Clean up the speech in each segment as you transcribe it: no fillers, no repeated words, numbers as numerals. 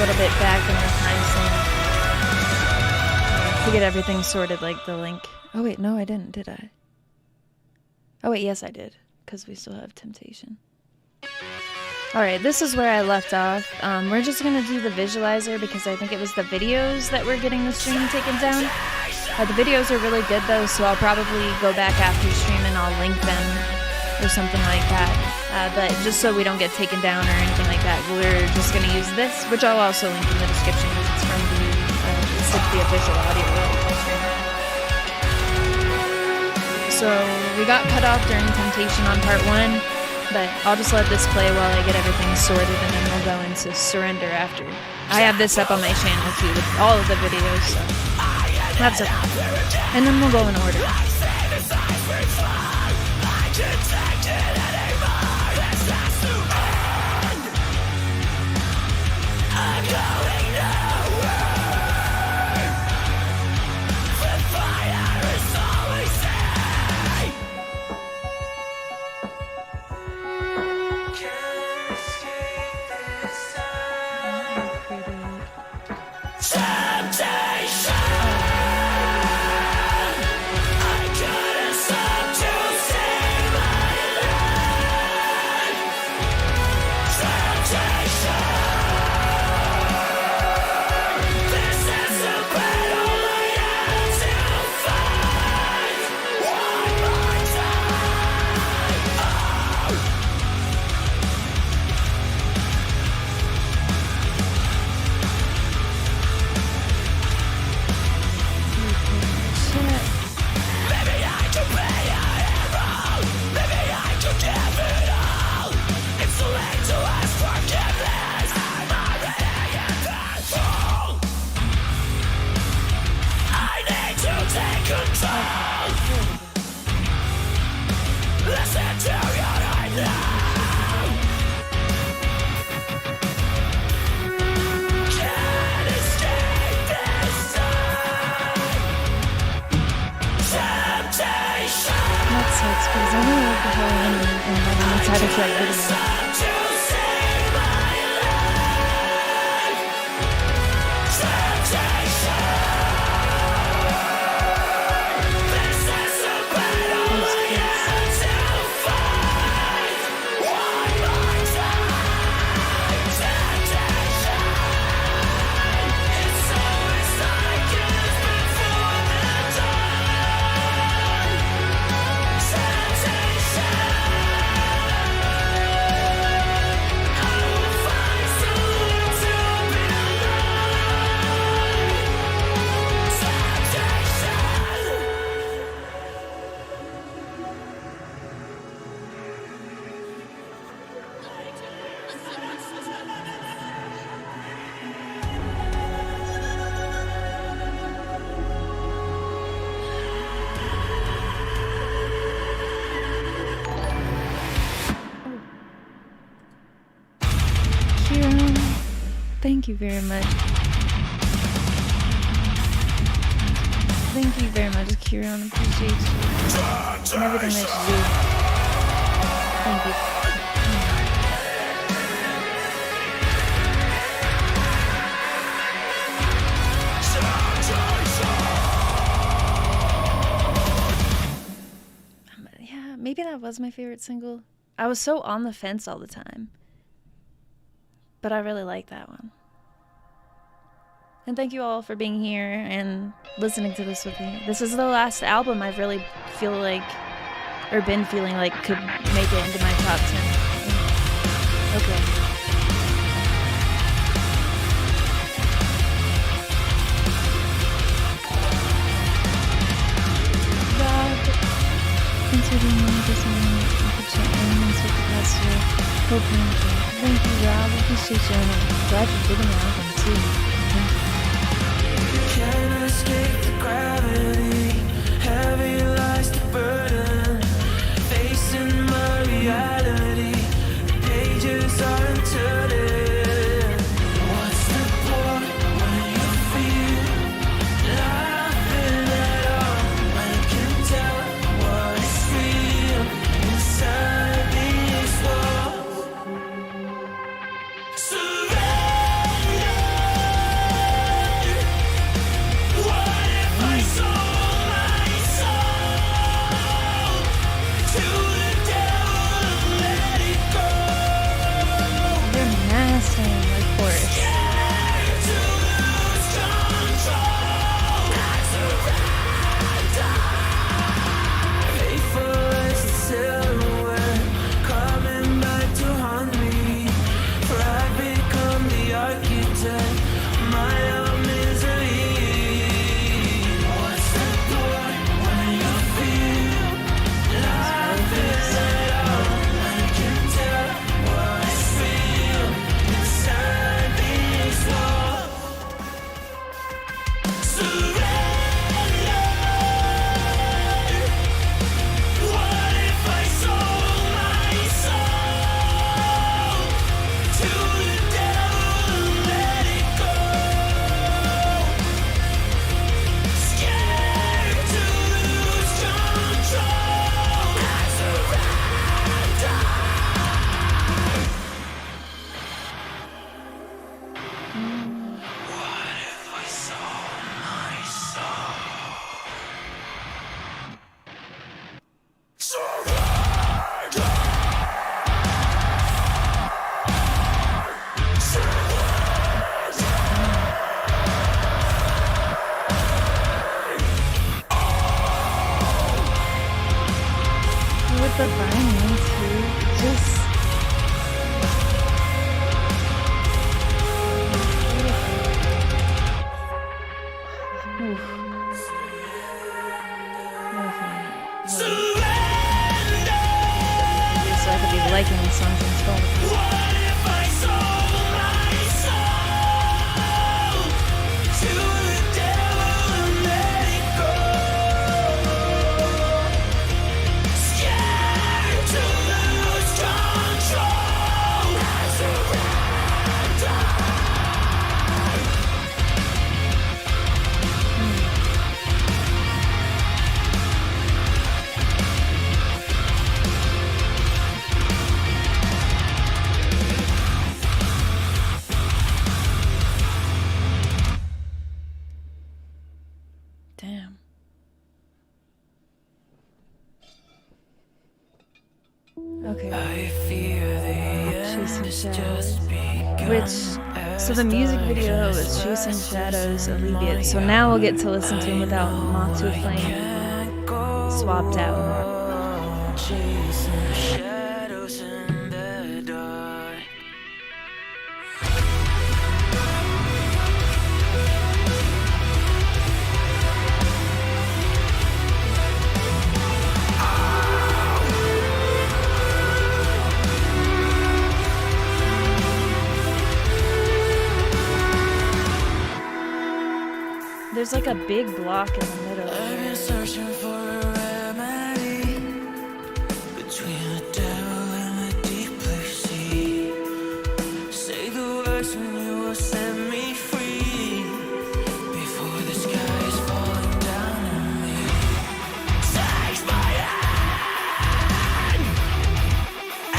little bit back in the timestamp to get everything sorted, like the link. Oh wait, no I didn't, did I? Oh wait, yes I did, because we still have Temptation. Alright, this is where I left off. We're just gonna do the visualizer because I think it was the videos that were getting the stream taken down. The videos are really good though, so I'll probably go back after stream and I'll link them or something like that. But just so we don't get taken down or anything like that, we're just gonna use this, which I'll also link in the description because it's from the official audio stream. So we got cut off during Temptation on part 1. But I'll just let this play while I get everything sorted, and then we'll go into Surrender after. I have this up on my channel too, with all of the videos, so that's okay. And then we'll go in order. Because I know what the hell I am, and I'm excited for that video. Thank you very much. Thank you very much, Kieran. Appreciate you and everything that you do. Thank you. Yeah, maybe that was my favorite single. I was so on the fence all the time. But I really like that one. And thank you all for being here and listening to this with me. This is the last album I've really feel like, or been feeling like could make it into my top 10. Okay. Rob, considering this moment, I could check Imminence with the past year. Hope you enjoy. Thank you, Rob. I appreciate you. I'm glad you're digging the album too. Thank you. Can't escape the gravity. Heavy lies the burden. Facing my reality. The pages aren't turning. What's the point when you feel nothing at all? I can tell what's real inside these walls. Surrender. the violin too. Just. So I could be liking the songs in Spotify. Damn. Okay. I fear the end Chasing is Shadows. just begun. Which, so the music video was Chasing Shadows, Alleviate. So now we'll get to listen to him without Moth playing swapped out. Chasing shadows in the dark. There's like a big block in the middle. I've been searching for a remedy between the devil and the deep blue sea. Say the words and you will set me free before the sky is falling down on me. Take my hand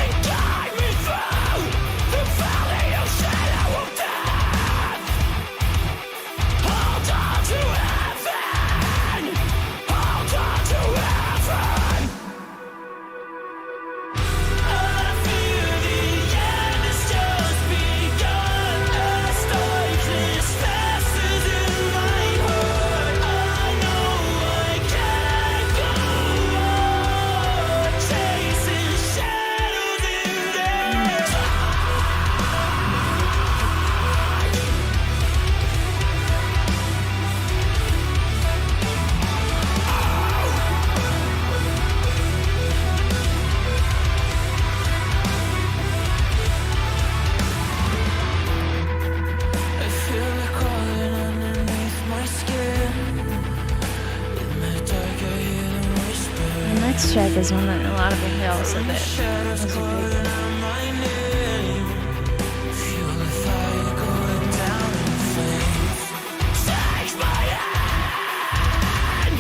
and guide me through the valley of shadow of death. Hold on to heaven, hold on to heaven. I fear the end has just begun. As darkness passes in my heart, I know I can't go on chasing shadows in the dark. I feel it crawling underneath my skin. In the dark, I hear them whisper. The next track is one that a lot of people said that Shadows was a calling big. out my name. Feel the fire going down in flames. Take my hand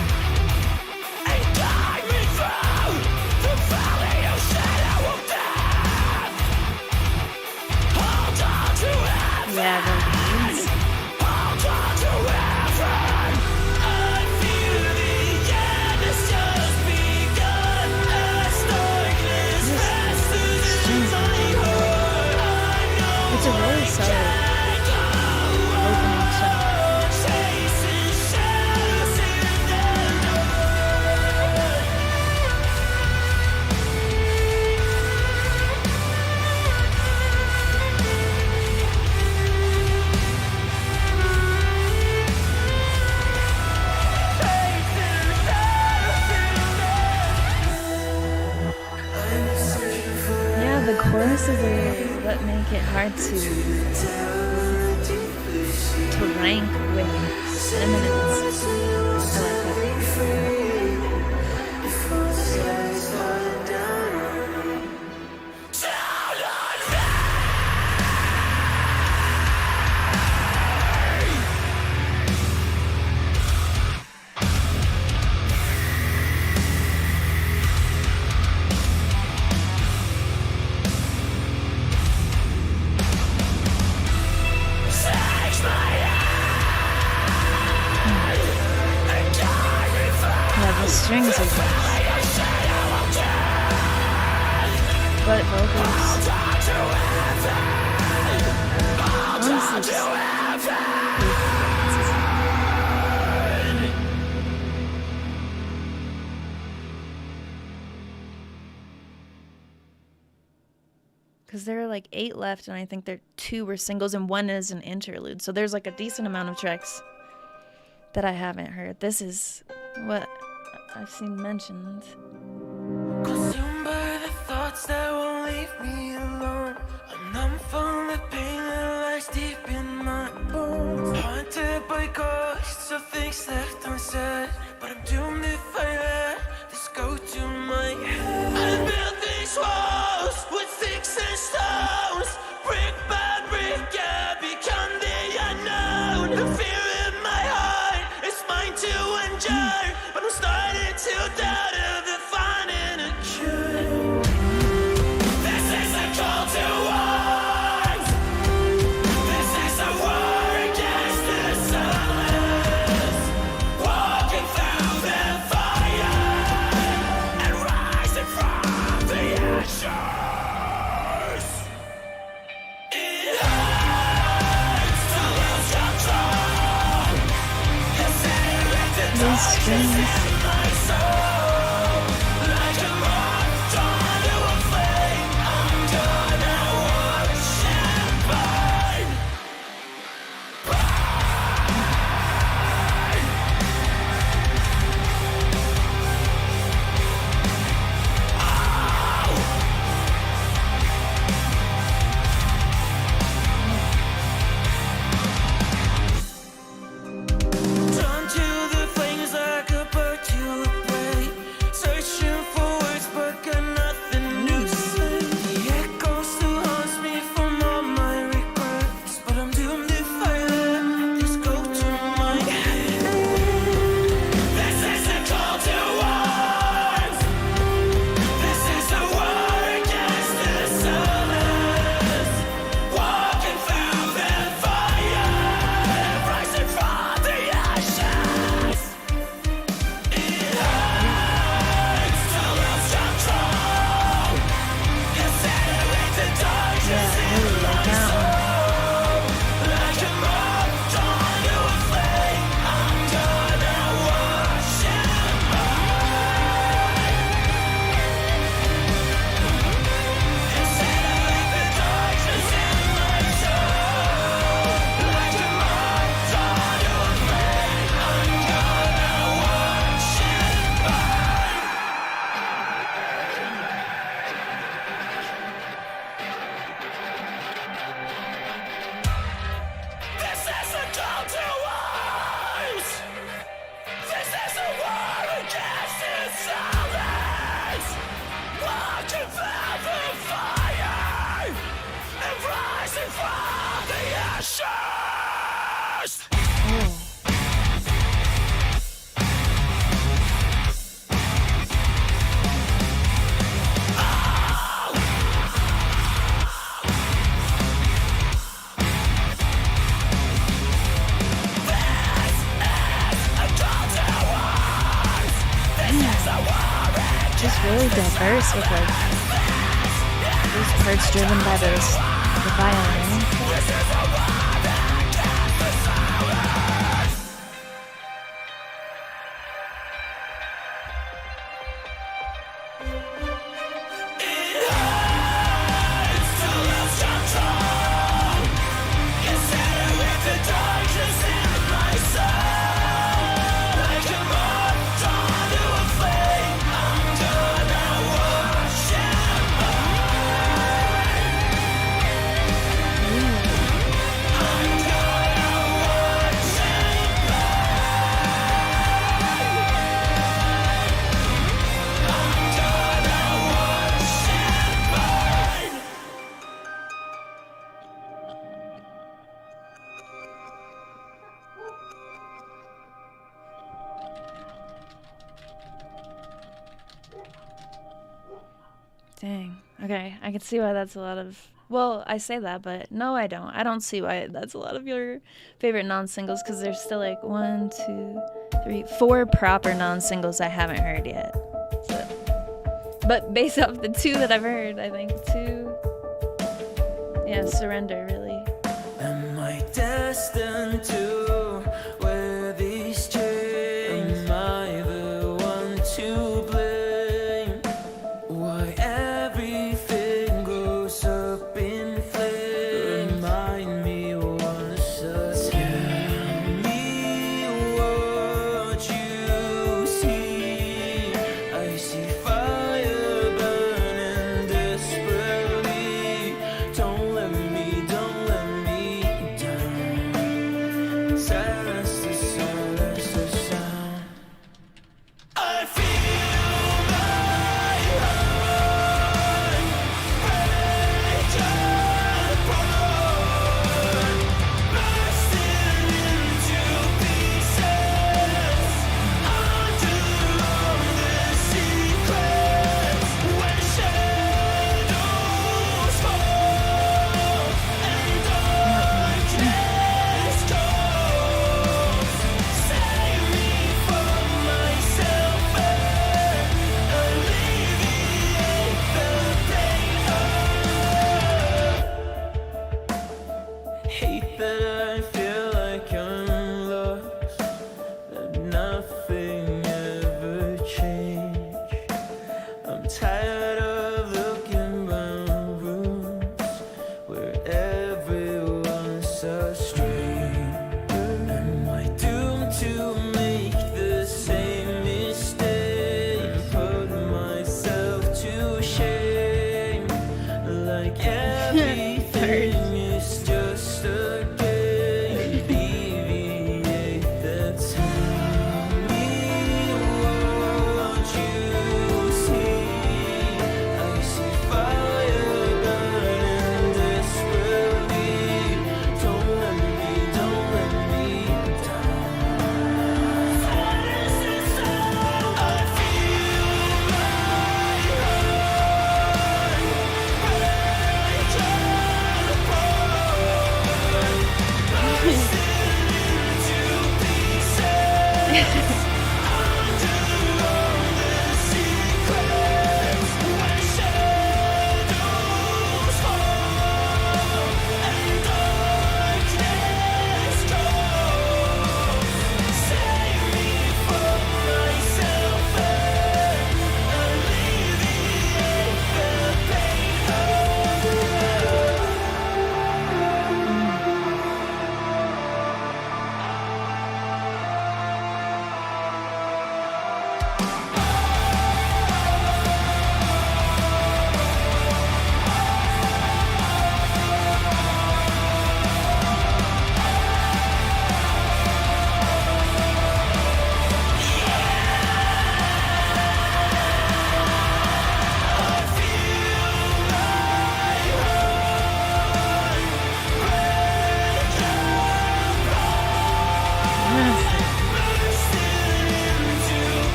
and guide me through the valley of shadow of death. Hold on to heaven. Yeah, the leads. Hold on to heaven. I fear the end has just begun. As darkness passes in my heart, I know It's a really solid opening shot. chasing shadows in the dark. Yeah, the choruses are what make it hard to rank with Imminence. I like that. Yeah, the strings are good. But vocals. Honestly, just Because there are like 8 left, and I think 2 were singles, and 1 is an interlude. So there's like a decent amount of tracks that I haven't heard. This is what I've seen mentioned. Consumed by the thoughts that won't leave me alone. I'm numb from the pain that lies deep in my bones. Haunted by ghosts of things left unsaid, but I'm doomed if I let this go to my head. I built these walls with sticks and stones. Brick by brick, I become the unknown. The fear in my heart is mine to endure, but I'm starting to doubt of the finding a cure. This is a call to arms. This is a war against the silence. Walking through the fire and rising from the ashes. It hurts to lose control. Considering the darkness in my soul. Like a moth drawn to a flame, I'm gonna watch it burn. Drawn to the flames like a bird to a prey. Searching for words but got nothing to say. The echo still haunts me from all my regrets, but I'm doomed if I let this go to my head. This is a call to arms. This is a war against the silence. Walking through the fire, rising from the ashes. It hurts to lose control. Considering the darkness in my soul. Like a moth drawn to a flame, I'm gonna watch it burn. Considering the darkness in my soul. Like a moth drawn to a flame, I'm gonna watch it burn. This is a call to arms. This is a war against the silence. Walking through the fire and rising from the ashes. Just really diverse with like those parts driven by the violin. It hurts to lose control. Considering the darkness in my soul. Like a moth drawn to a flame, I'm gonna watch it burn. I'm gonna watch it burn. Dang. Okay, I can see why that's a lot of. Well, I say that, but no, I don't. I don't see why that's a lot of your favorite non-singles, because there's still like 1, 2, 3, 4 proper non-singles I haven't heard yet. So, but based off the 2 that I've heard, I think 2. Yeah, Surrender really. Am I destined to wear these chains? Am I the one to blame? Why everything goes up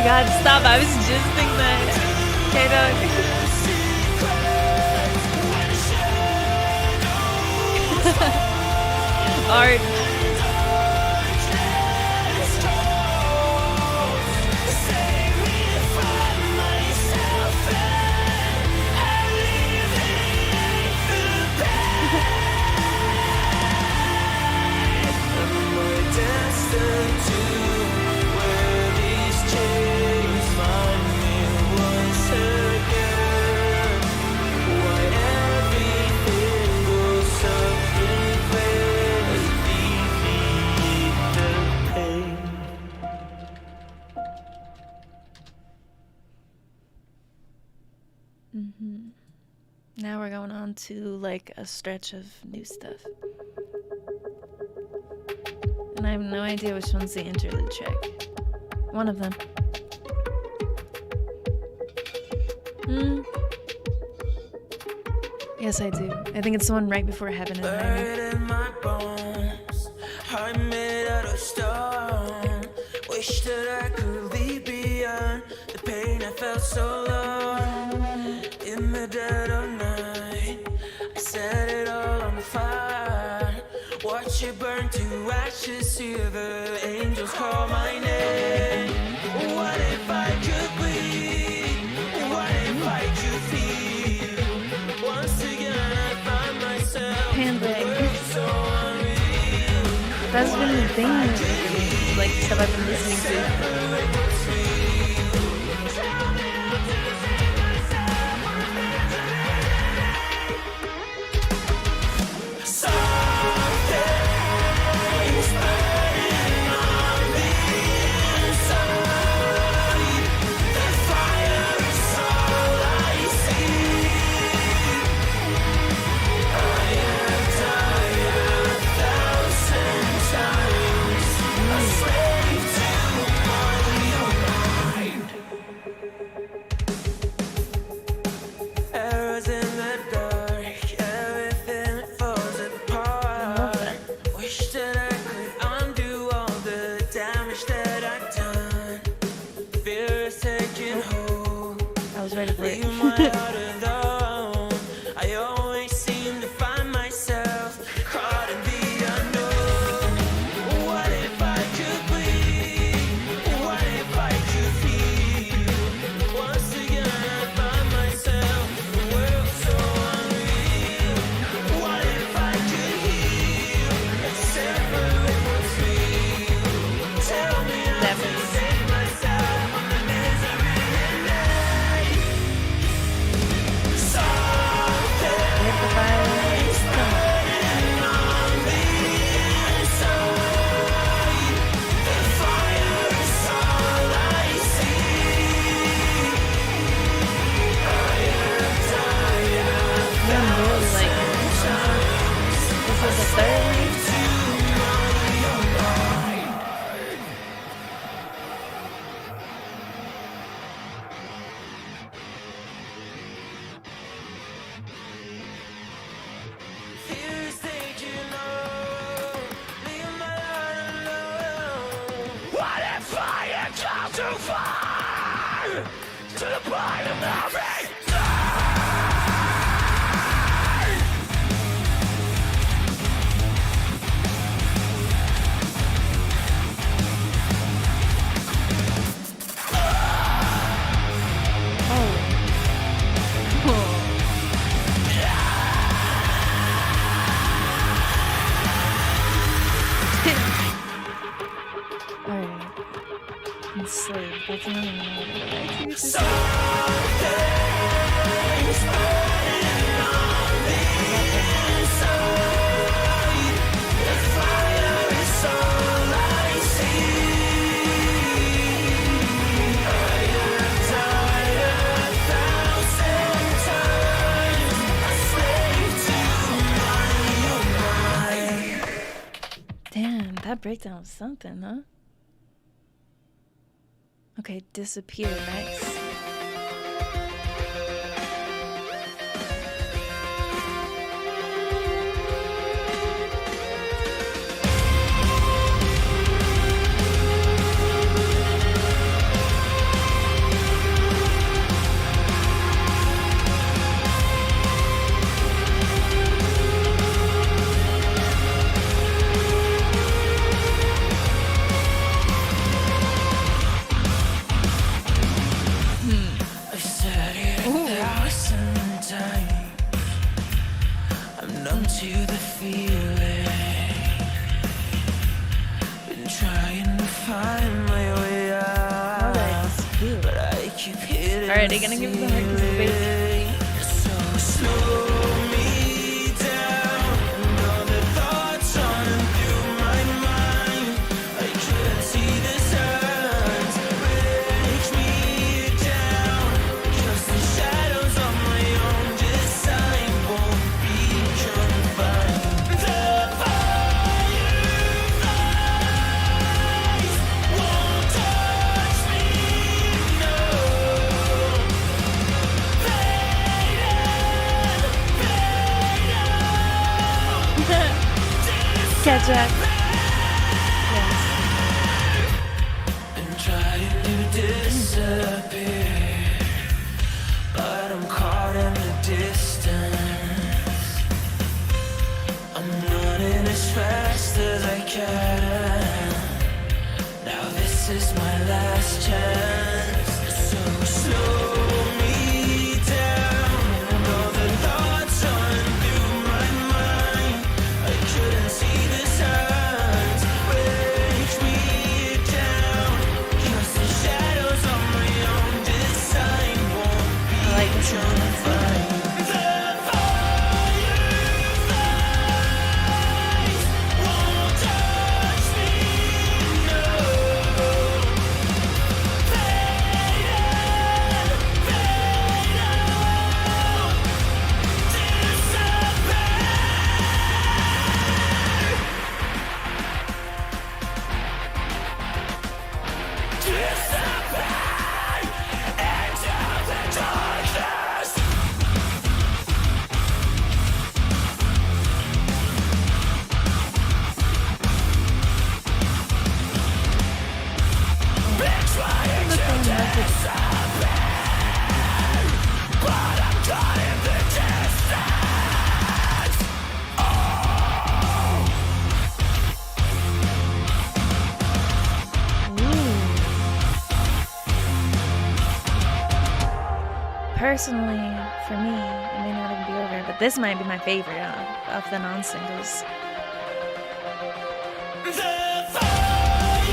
god, stop. I was just thinking that. Okay, dog. Art. Now we're going on to like a stretch of new stuff. And I have no idea which one's the interlude track. One of them. Yes, I do. I think it's the one right before Heaven and Heaven. I'm made out of stone. Wish that I could leave beyond the pain I felt so long. In the dead of night, I set it all on fire. Watch it burn to ashes, hear the angels call my name. What if I could bleed? What if I could feel? Once again I find myself so unreal. That's been the thing, like stuff I've been listening to. Enslaved. That's another one. Damn, that breakdown was something, huh? Okay, Disappear next. keep hitting. Alright, gonna give it the heart because of the bass. So slow me down. All the thoughts running through my mind. I couldn't see the signs. Breaks me down. Just the shadows of my own design won't be confined. The fireflies won't touch me, no. Catch up. Yes. And trying to disappear, but I'm caught in the distance. I'm running as fast as I can. Now this is my last chance. So slow me down. All the thoughts run through my mind. I couldn't see the signs. Breaks me down. Just the shadows of my own design won't be I like this one. confined. The fireflies won't touch me, no. Personally, for me, it may not even be over, but this might be my favorite of the non-singles. The fireflies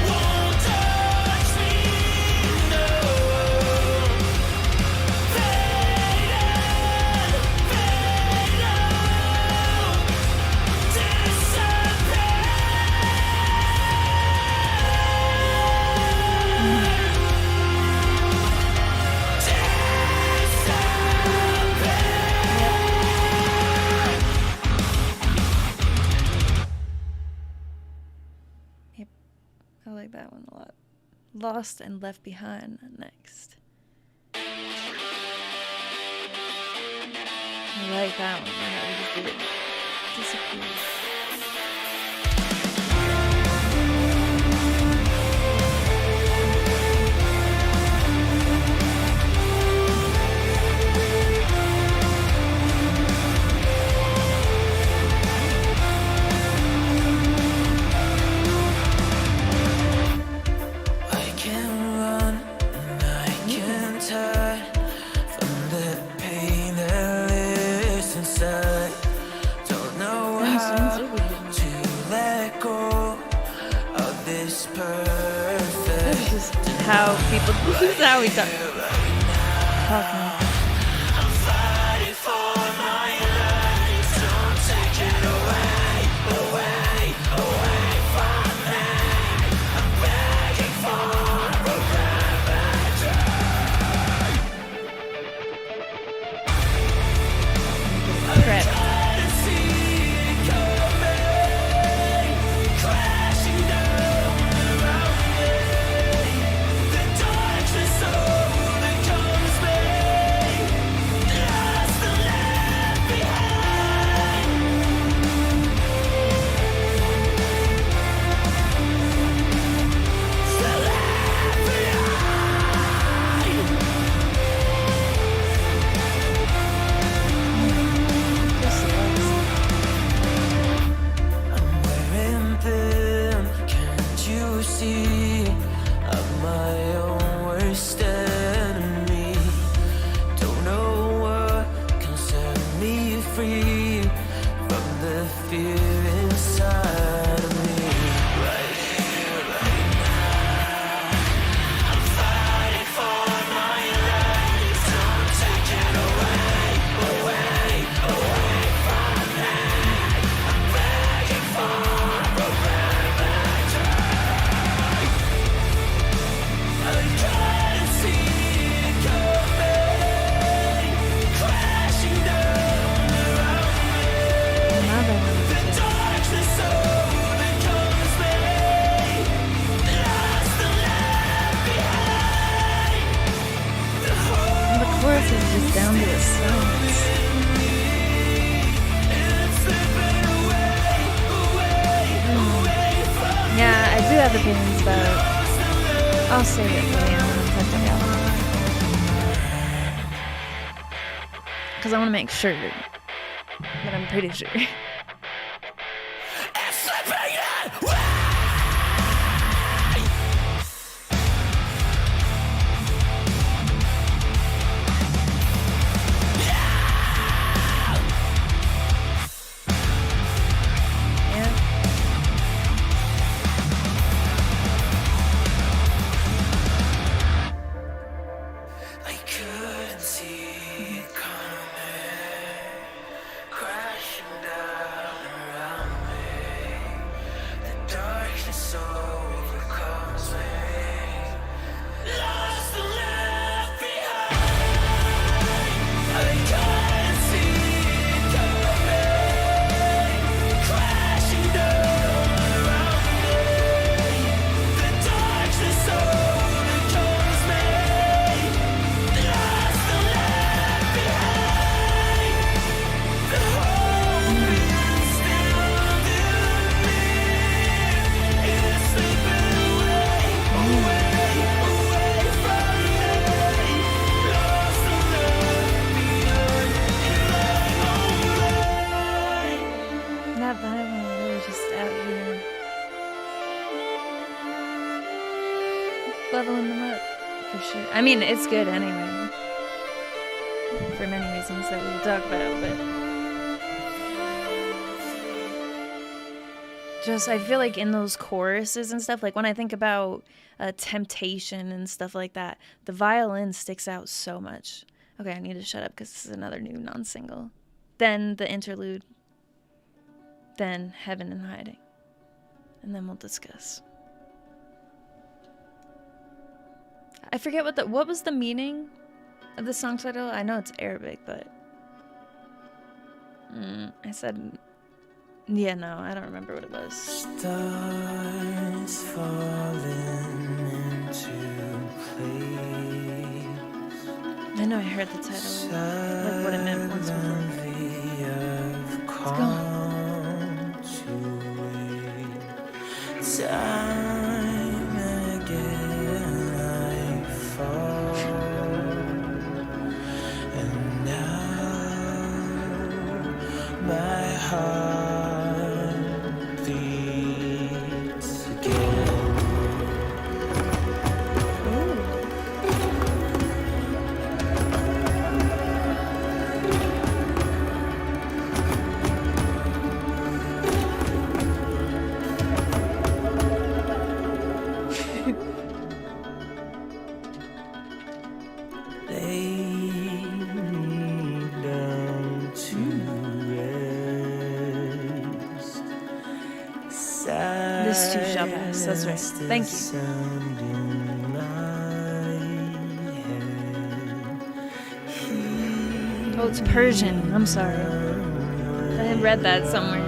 won't touch me, no. Fade out, Yep, I like that one a lot. Lost and Left Behind next. I like that one. I know we just did it. Disappear. I can run and I can't hide from the pain that lives inside. Don't know how to let go of this perfect. This is how people. This is how we talk. Talking. I'm fighting for my life. Don't take it away, away, away from me. I'm begging for Prep. to see it coming, crashing down around me. The darkness overcomes me. have opinions about it. I'll save it for the end when I'm put together. Because I want to make sure. But I'm pretty sure. Leveling them up, for sure. I mean, it's good anyway. For many reasons that we'll talk about, but... just, I feel like in those choruses and stuff, like when I think about Temptation and stuff like that, the violin sticks out so much. Okay, I need to shut up because this is another new non-single. Then the interlude. Then Heaven in Hiding. And then we'll discuss. I forget what was the meaning of the song title? I know it's Arabic, but I said, yeah, no, I don't remember what it was. Stars falling into place. I know I heard the title, like what it meant once before. It's gone. Time again. And now my heart beats again. This too shall pass. That's right. Thank you. Oh, it's Persian. I'm sorry. I had read that somewhere.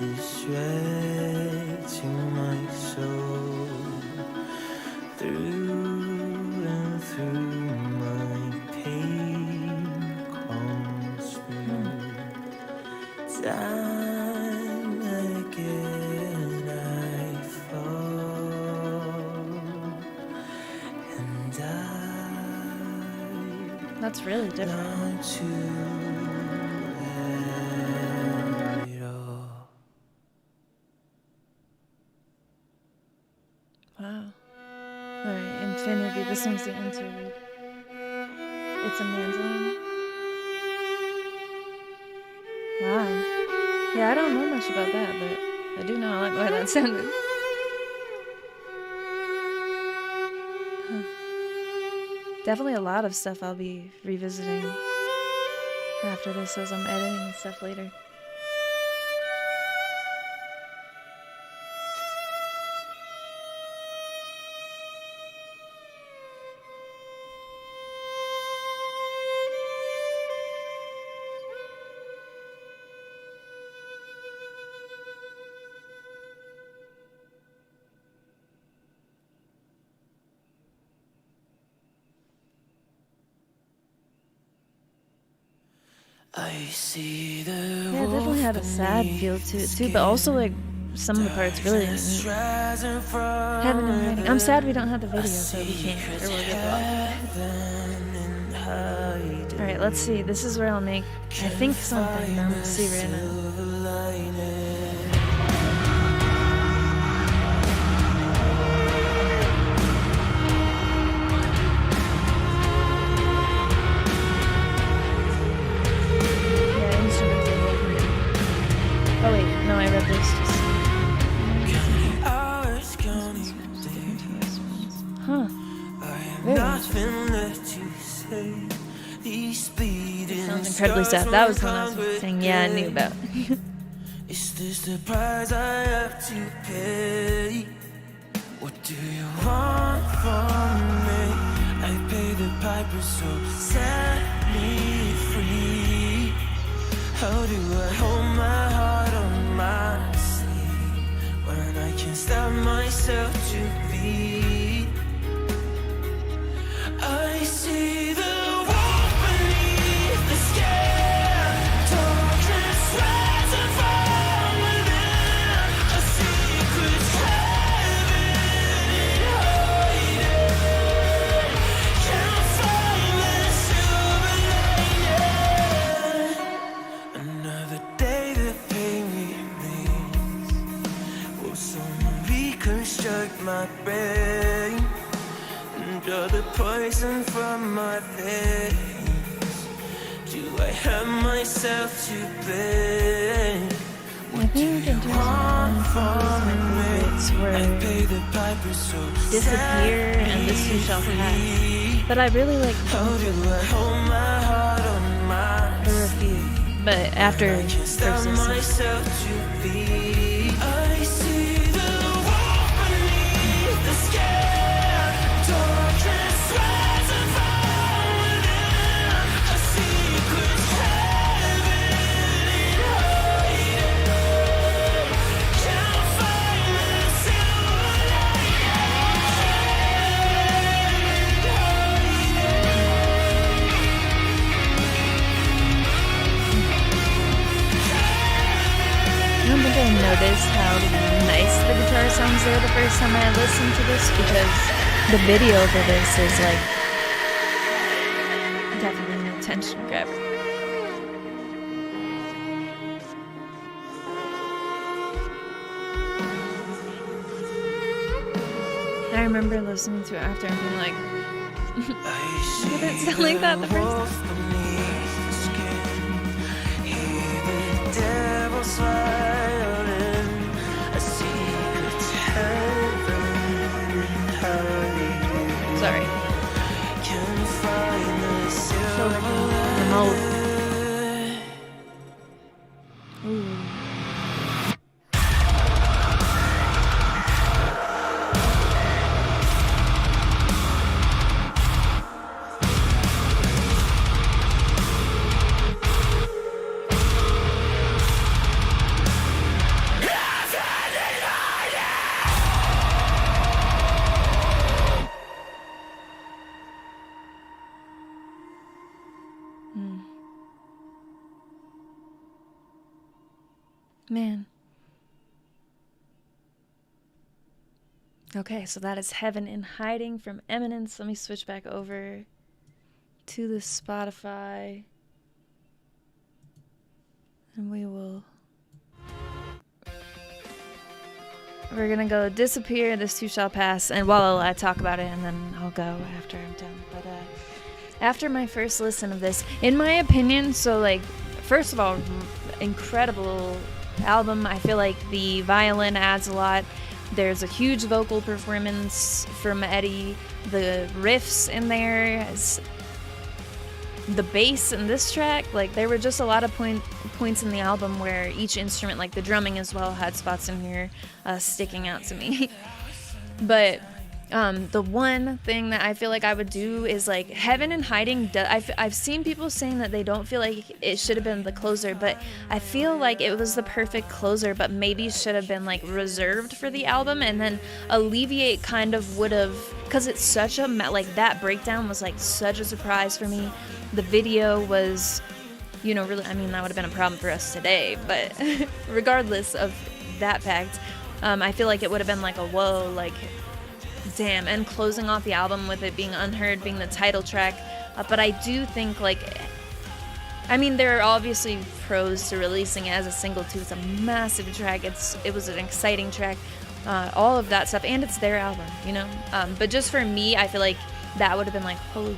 is wrecking my soul through and through. My pain comes through. Time again I fall, and That's really different. want to end it all. Wow. Alright, Infinity. This one's the interlude. It's a mandolin. Wow. Yeah, I don't know much about that, but I do know I like the way that sounded. Huh. Definitely a lot of stuff I'll be revisiting after this as I'm editing stuff later. I see the Yeah, it definitely had a sad feel to it too, but also like some of the parts really neat. Heaven and writing. I'm sad we don't have the video, so we can't. Or we'll get blocked. Alright, let's see. This is where I'll make, I think, something. I'm gonna see right now. Yeah, instrumental. Oh wait, no, I read this. Huh. Very interesting. It sounds incredibly sad. That was the one I was saying, yeah, I knew about. Is this the price I have to pay? What do you want from me? I pay the piper, so set me free. How do I hold my heart on my sleeve when I can't stop myself to beat? I see the wolf beneath the skin. Darkness rising from within. A secret heaven hiding. Can't find the silver lining. Another day the pain remains. Will someone reconstruct my brain? Draw the poison from my veins. Do I have myself to blame? I think in terms of it's where disappear and this too shall pass. But I really like the review. But after verses. I see the wolf beneath the skin. Darkness rising from within. A secret heaven hiding. Can't find the silver I don't think I noticed how nice the guitar sounds there the first time I listened to this, because the video for this is like definitely an attention grabber. I remember listening to it after and being like, did it sound like that the first time? Sorry. Remote. Ooh. Man. Okay, so that is Heaven in Hiding from Imminence. Let me switch back over to the Spotify. And we're gonna go Disappear, This Too Shall Pass, and while I talk about it, and then I'll go after I'm done. But after my first listen of this, in my opinion, so like, first of all, incredible album. I feel like the violin adds a lot. There's a huge vocal performance from Eddie. The riffs in there, the bass in this track, like there were just a lot of points in the album where each instrument, like the drumming as well, had spots in here sticking out to me. But the one thing that I feel like I would do is like Heaven in Hiding. I've seen people saying that they don't feel like it should have been the closer, but I feel like it was the perfect closer, but maybe should have been like reserved for the album. And then Alleviate kind of would have, because it's such a, like that breakdown was like such a surprise for me. The video was, you know, really, I mean, that would have been a problem for us today, but regardless of that fact, I feel like it would have been like a whoa, like damn. And closing off the album with it being Unheard being the title track, but I do think like, I mean, there are obviously pros to releasing it as a single too. It's a massive track. It was an exciting track, all of that stuff, and it's their album, you know. But just for me, I feel like that would have been like holy,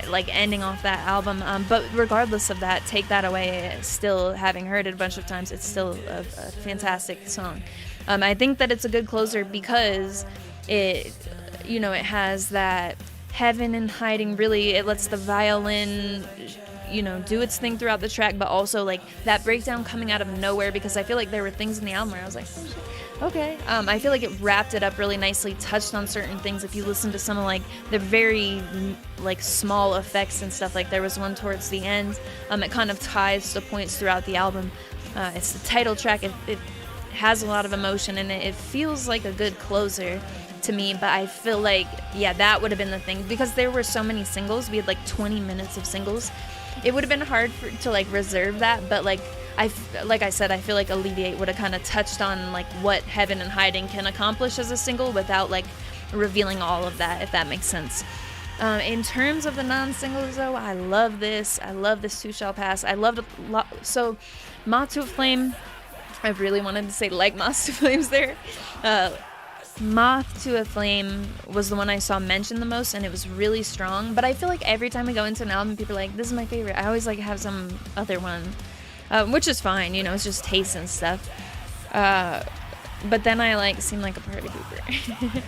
like ending off that album. But regardless of that, take that away. Still, having heard it a bunch of times, it's still a fantastic song. I think that it's a good closer because it, you know, it has that Heaven in Hiding. Really, it lets the violin, you know, do its thing throughout the track, but also like that breakdown coming out of nowhere, because I feel like there were things in the album where I was like, oh, shit. Okay. I feel like it wrapped it up really nicely, touched on certain things. If you listen to some of like the very like small effects and stuff, like there was one towards the end, it kind of ties the points throughout the album. It's the title track. It has a lot of emotion and it feels like a good closer to me, but I feel like, yeah, that would have been the thing, because there were so many singles. We had like 20 minutes of singles. It would have been hard to like reserve that, but like I said, I feel like Alleviate would have kind of touched on like what Heaven in Hiding can accomplish as a single without like revealing all of that, if that makes sense. In terms of the non-singles though, I love this. I love This Too Shall Pass. I loved a lot. So Moth to a Flame, I really wanted to say like Moth to Flames there. Moth to a Flame was the one I saw mentioned the most, and it was really strong. But I feel like every time we go into an album, people are like, this is my favorite. I always like have some other one. Which is fine, you know, it's just taste and stuff. But then I like seem like a party pooper.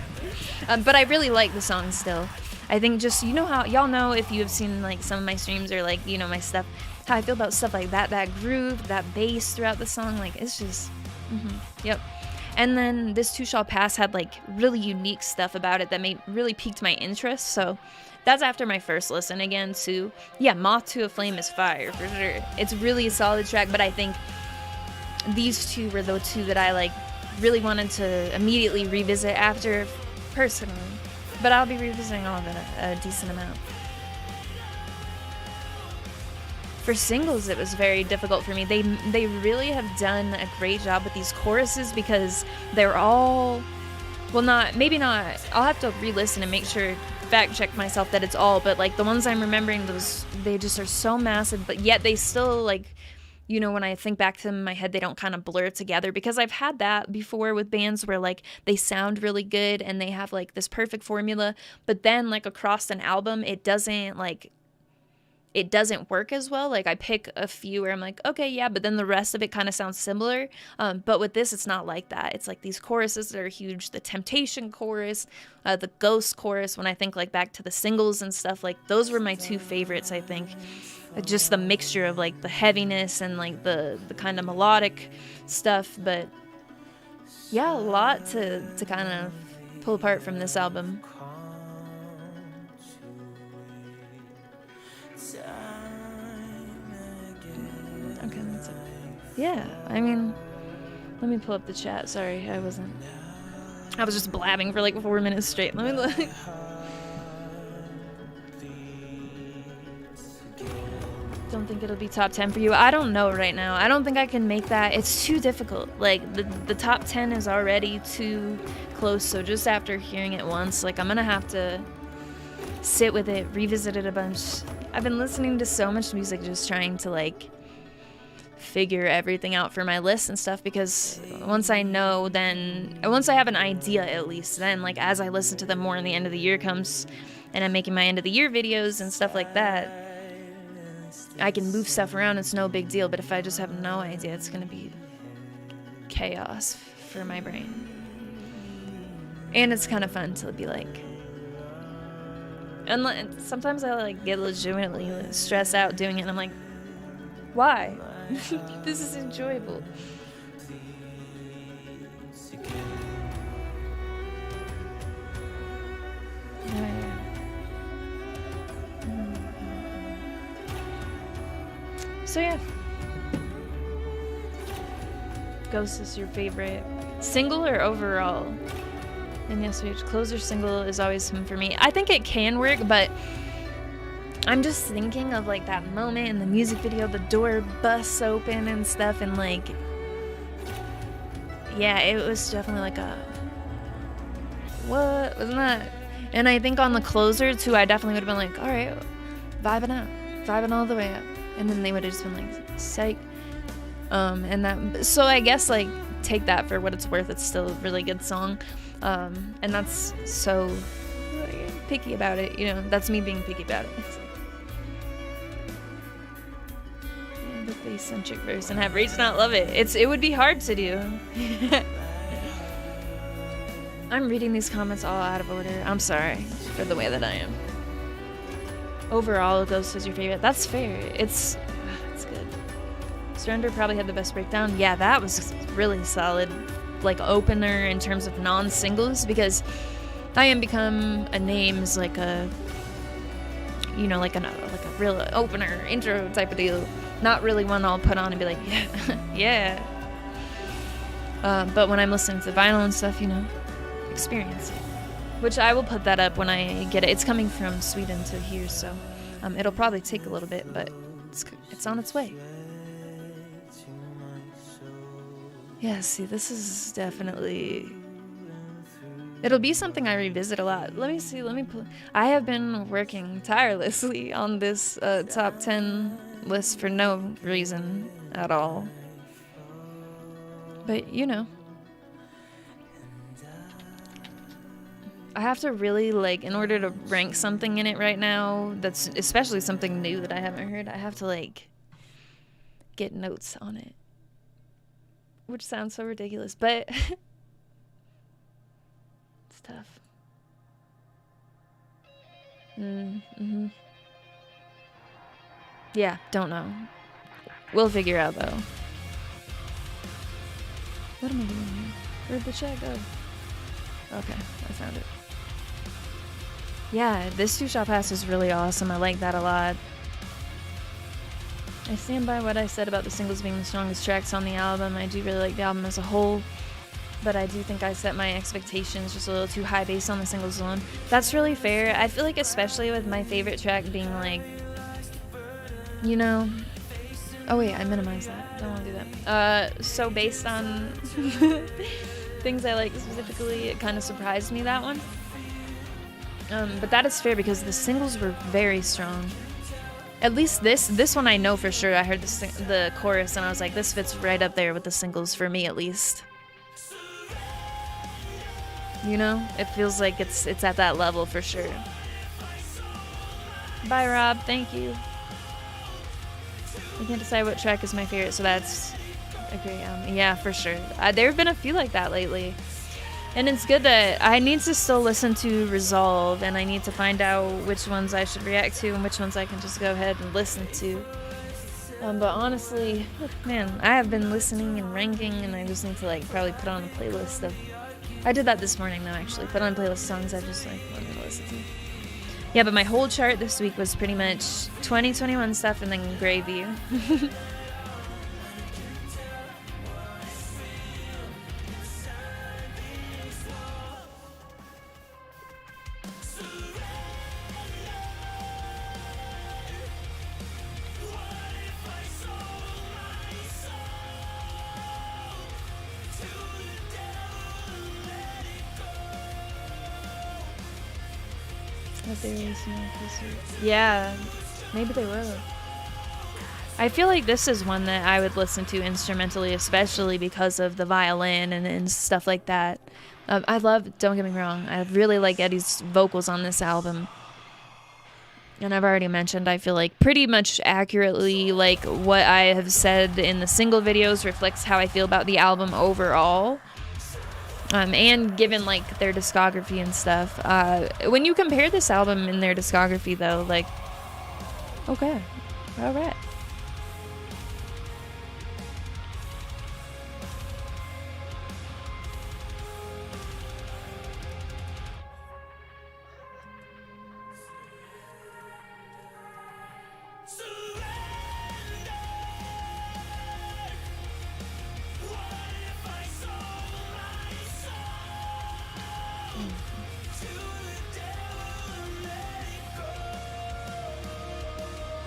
But I really like the song still. I think just, you know how, y'all know if you have seen like some of my streams or like, you know, my stuff, how I feel about stuff like that groove, that bass throughout the song, like it's just, yep. And then This Too Shall Pass had like really unique stuff about it that really piqued my interest, so that's after my first listen again too. Yeah, Moth to a Flame is fire for sure. It's really a solid track, but I think these two were the two that I like really wanted to immediately revisit after personally. But I'll be revisiting all of it a decent amount. For singles, it was very difficult for me. They really have done a great job with these choruses, because they're all, well, maybe not. I'll have to re-listen and make sure, fact check myself that it's all, but like the ones I'm remembering, they just are so massive, but yet they still, like, you know, when I think back to them in my head, they don't kind of blur together, because I've had that before with bands where like they sound really good and they have like this perfect formula, but then like across an album it doesn't work as well. Like I pick a few where I'm like, okay, yeah, but then the rest of it kind of sounds similar. But with this, it's not like that. It's like these choruses that are huge. The Temptation chorus, the Ghost chorus, when I think like back to the singles and stuff, like those were my two favorites, I think. Just the mixture of like the heaviness and like the kind of melodic stuff. But yeah, a lot to kind of pull apart from this album. Okay, that's it. Yeah, I mean, let me pull up the chat. Sorry, I was just blabbing for like 4 minutes straight. Let me look. Don't think it'll be top 10 for you. I don't know right now. I don't think I can make that. It's too difficult. Like, the top 10 is already too close. So just after hearing it once, like, I'm gonna have to sit with it, revisit it a bunch. I've been listening to so much music, just trying to, like, figure everything out for my list and stuff, because once I know, then once I have an idea, at least then, like, as I listen to them more and the end of the year comes and I'm making my end of the year videos and stuff like that, I can move stuff around. It's no big deal. But if I just have no idea, it's gonna be chaos for my brain. And it's kind of fun to be like, and sometimes I like get legitimately stressed out doing it and I'm like, why? This is enjoyable. So yeah, Ghost is your favorite single or overall? And yes, closer single is always him for me. I think it can work, but I'm just thinking of like that moment in the music video, the door busts open and stuff, and like, yeah, it was definitely like a, what, wasn't that? And I think on the closer too, I definitely would have been like, all right, vibing all the way up. And then they would have just been like, psych. And that, so I guess like, take that for what it's worth. It's still a really good song. And that's so picky about it, you know, that's me being picky about it. Yeah, the bass-centric verse and have Rage not love it. It would be hard to do. I'm reading these comments all out of order. I'm sorry for the way that I am. Overall, Ghost is your favorite. That's fair. It's good. Surrender probably had the best breakdown. Yeah, that was really solid, like, opener in terms of non-singles, because I Am Become a name is like a, you know, like a real opener, intro type of deal. Not really one I'll put on and be like, yeah, yeah. But when I'm listening to vinyl and stuff, you know, experience it. Which I will put that up when I get it. It's coming from Sweden to here, so it'll probably take a little bit, but it's on its way. Yeah, see, this is definitely... It'll be something I revisit a lot. Let me see, I have been working tirelessly on this top 10 list for no reason at all. But, you know. I have to really, like, in order to rank something in it right now, that's especially something new that I haven't heard, I have to, like, get notes on it. Which sounds so ridiculous, but it's tough. Mm-hmm. Yeah, don't know. We'll figure out, though. What am I doing here? Where'd the chat go? Okay, I found it. Yeah, this two-shot pass is really awesome. I like that a lot. I stand by what I said about the singles being the strongest tracks on the album. I do really like the album as a whole, but I do think I set my expectations just a little too high based on the singles alone. That's really fair. I feel like especially with my favorite track being like, you know... Oh wait, I minimized that. Don't want to do that. So based on things I like specifically, it kind of surprised me, that one. But that is fair because the singles were very strong. At least this one I know for sure. I heard the chorus and I was like, this fits right up there with the singles for me, at least. You know, it feels like it's at that level for sure. Bye, Rob. Thank you. I can't decide what track is my favorite, so that's a great album. Yeah, for sure. There have been a few like that lately. And it's good that I need to still listen to Resolve, and I need to find out which ones I should react to and which ones I can just go ahead and listen to. But honestly, man, I have been listening and ranking, and I just need to like probably put on a playlist of... I did that this morning though, actually. Put on a playlist of songs I just like wanted to listen to. Yeah, but my whole chart this week was pretty much 2021 stuff and then Gravy. What they released in episode. Yeah, maybe they will. I feel like this is one that I would listen to instrumentally, especially because of the violin and stuff like that. I love, don't get me wrong, I really like Eddie's vocals on this album. And I've already mentioned, I feel like pretty much accurately, like what I have said in the single videos reflects how I feel about the album overall. And given like their discography and stuff. When you compare this album in their discography though, like, okay, all right.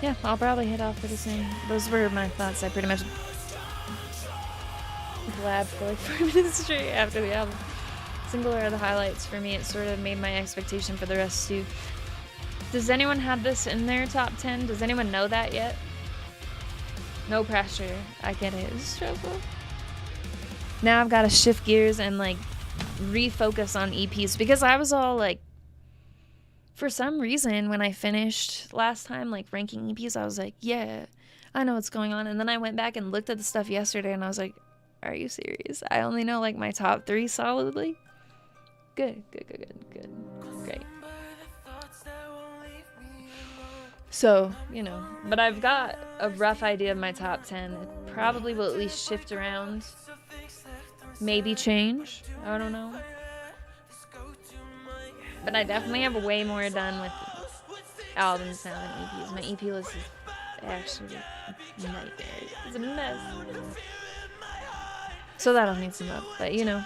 Yeah, I'll probably head off for the same. Those were my thoughts. I pretty much blabbed for like 4 minutes straight after the album. Single are the highlights for me. It sort of made my expectation for the rest too. Does anyone have this in their top 10? Does anyone know that yet? No pressure. I get it. It's stressful. Now I've got to shift gears and like refocus on EPs because I was all like, for some reason, when I finished last time, like, ranking EPs, I was like, yeah, I know what's going on. And then I went back and looked at the stuff yesterday, and I was like, are you serious? I only know, like, my top 3 solidly? Good. Great. So, you know, but I've got a rough idea of my top 10. It probably will at least shift around. Maybe change. I don't know. But I definitely have way more done with albums now than EPs. My EP list is actually a nightmare. It's a mess. So that'll need some up. But, you know.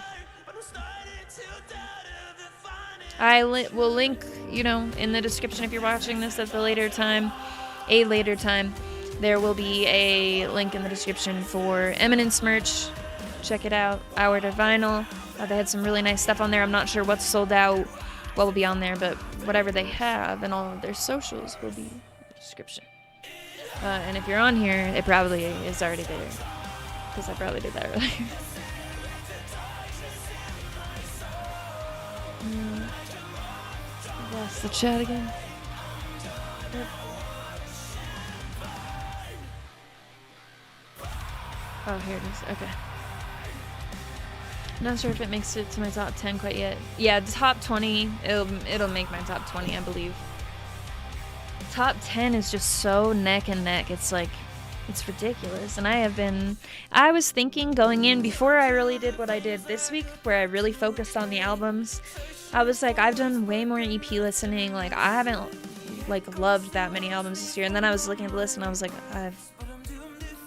I will link, you know, in the description if you're watching this at a later time. There will be a link in the description for Imminence merch. Check it out. Our Vinyl. They had some really nice stuff on there. I'm not sure what's sold out. What will be on there, but whatever they have and all of their socials will be in the description. And if you're on here, it probably is already there, because I probably did that earlier. Lost the chat again. Yep. Oh, here it is. Okay. Not sure if it makes it to my top 10 quite yet. Yeah, top 20. It'll make my top 20, I believe. Top 10 is just so neck and neck. It's like, it's ridiculous. And I was thinking going in before I really did what I did this week, where I really focused on the albums. I was like, I've done way more EP listening. Like, I haven't like loved that many albums this year. And then I was looking at the list and I was like,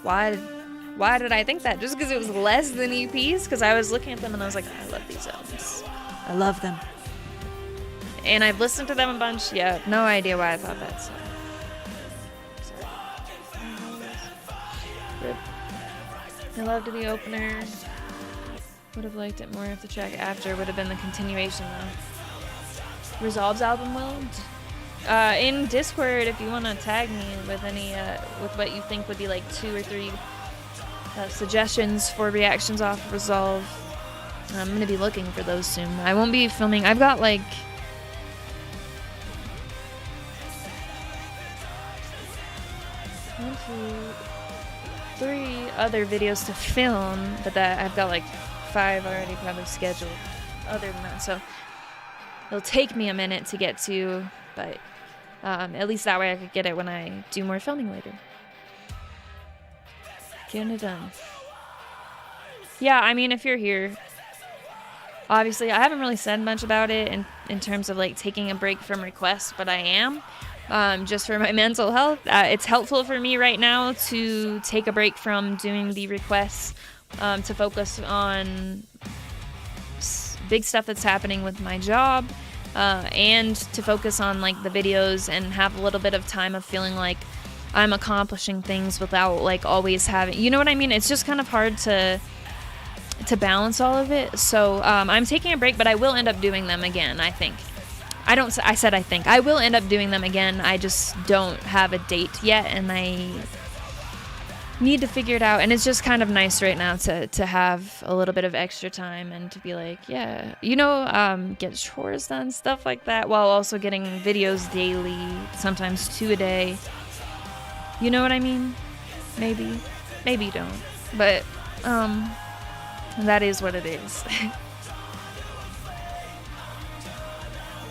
why did I think that? Just because it was less than EPs? Because I was looking at them and I was like, I love these albums. I love them. And I've listened to them a bunch. Yeah, no idea why I thought that. So. Rip. I loved the opener. Would have liked it more if the track after would have been the continuation though. Resolve's album will. In Discord, if you want to tag me with any, with what you think would be like 2 or 3 suggestions for reactions off Resolve. I'm going to be looking for those soon. I won't be filming. I've got like 1, 2, 3 other videos to film, but that I've got like 5 already probably scheduled other than that. So it'll take me a minute to get to, but at least that way I could get it when I do more filming later. Getting it done. Yeah, I mean, if you're here, obviously, I haven't really said much about it in terms of like taking a break from requests, but I am. Just for my mental health. It's helpful for me right now to take a break from doing the requests to focus on big stuff that's happening with my job and to focus on like the videos and have a little bit of time of feeling like I'm accomplishing things without like always having, you know what I mean? It's just kind of hard to balance all of it. So I'm taking a break, but I will end up doing them again, I think. I said I think. I will end up doing them again. I just don't have a date yet, and I need to figure it out. And it's just kind of nice right now to have a little bit of extra time and to be like, yeah, you know, get chores done, stuff like that, while also getting videos daily, sometimes 2 a day. You know what I mean? Maybe you don't, but that is what it is.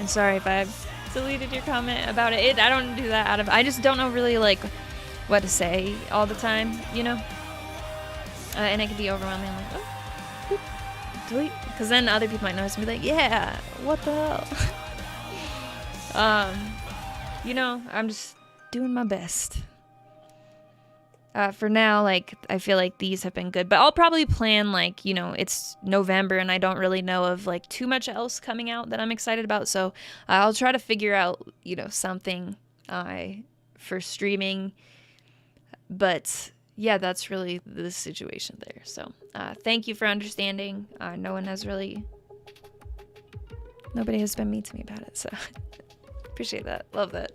And sorry if I've deleted your comment about it. I don't do that I just don't know really like what to say all the time, you know? And it can be overwhelming. I'm like, oh, delete. Because then other people might notice and be like, yeah, what the hell? You know, I'm just doing my best. For now, like, I feel like these have been good. But I'll probably plan, like, you know, it's November and I don't really know of, like, too much else coming out that I'm excited about. So I'll try to figure out, you know, something for streaming. But, yeah, that's really the situation there. So thank you for understanding. Nobody has been mean to me about it. So appreciate that. Love that.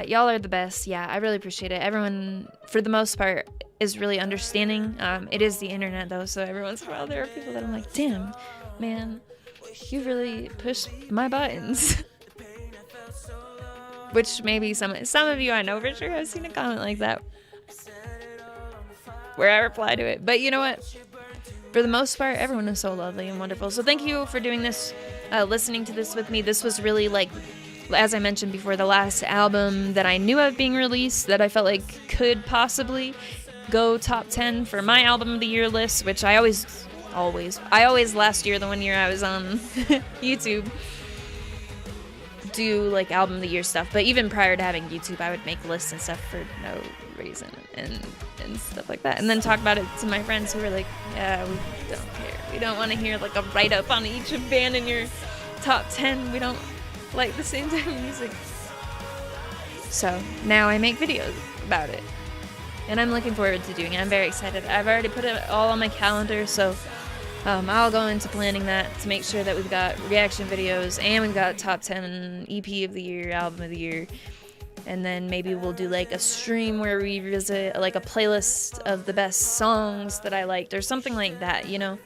Y'all are the best. Yeah, I really appreciate it. Everyone, for the most part, is really understanding. It is the internet, though, so every once in a while there are people that I'm like, damn, man, you really pushed my buttons. Which maybe some of you I know for sure have seen a comment like that where I reply to it. But you know what? For the most part, everyone is so lovely and wonderful. So thank you for doing this, listening to this with me. This was really, like, as I mentioned before, the last album that I knew of being released that I felt like could possibly go top 10 for my album of the year list, which I always last year, the one year I was on YouTube, do like album of the year stuff. But even prior to having YouTube, I would make lists and stuff for no reason and stuff like that, and then talk about it to my friends who were like, yeah, we don't care, we don't want to hear like a write-up on each band in your top 10, we don't like the same type of music. So now I make videos about it, and I'm looking forward to doing it. I'm very excited. I've already put it all on my calendar, so I'll go into planning that to make sure that we've got reaction videos and we've got top 10 EP of the year, album of the year, and then maybe we'll do like a stream where we revisit like a playlist of the best songs that I liked or something like that, you know.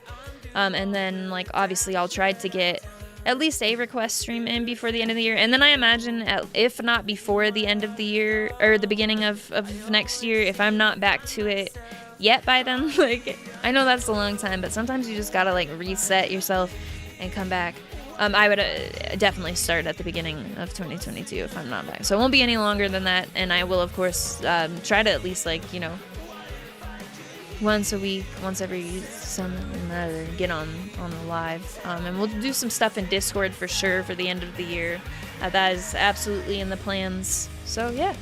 And then like obviously I'll try to get at least a request stream in before the end of the year. And then I imagine, if not before the end of the year, or the beginning of next year, if I'm not back to it yet by then, like, I know that's a long time, but sometimes you just gotta, like, reset yourself and come back. I would definitely start at the beginning of 2022 if I'm not back. So it won't be any longer than that, and I will, of course, try to at least, like, you know, once a week, once every other, get on the live, and we'll do some stuff in Discord for sure for the end of the year. That is absolutely in the plans. So yeah,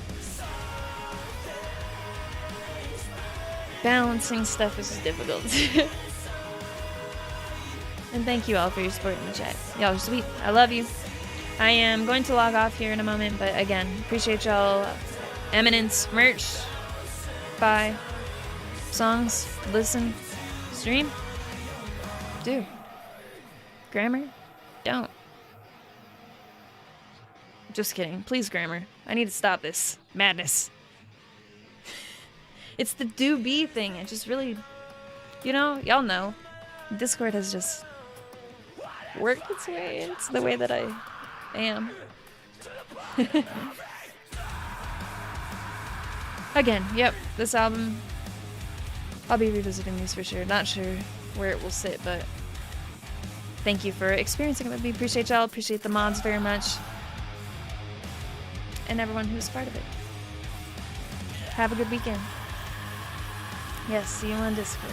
balancing stuff is difficult. And thank you all for your support in the chat. Y'all are sweet. I love you. I am going to log off here in a moment, but again, appreciate y'all. Imminence merch, buy songs, listen, stream, do. Grammar, don't. Just kidding. Please, Grammar. I need to stop this madness. It's the do be thing. It just really, you know, y'all know. Discord has just worked its way into the way that I am. Again, yep, this album, I'll be revisiting these for sure. Not sure where it will sit, but thank you for experiencing it with me. Appreciate y'all. Appreciate the mods very much. And everyone who's part of it. Have a good weekend. Yes, see you on Discord.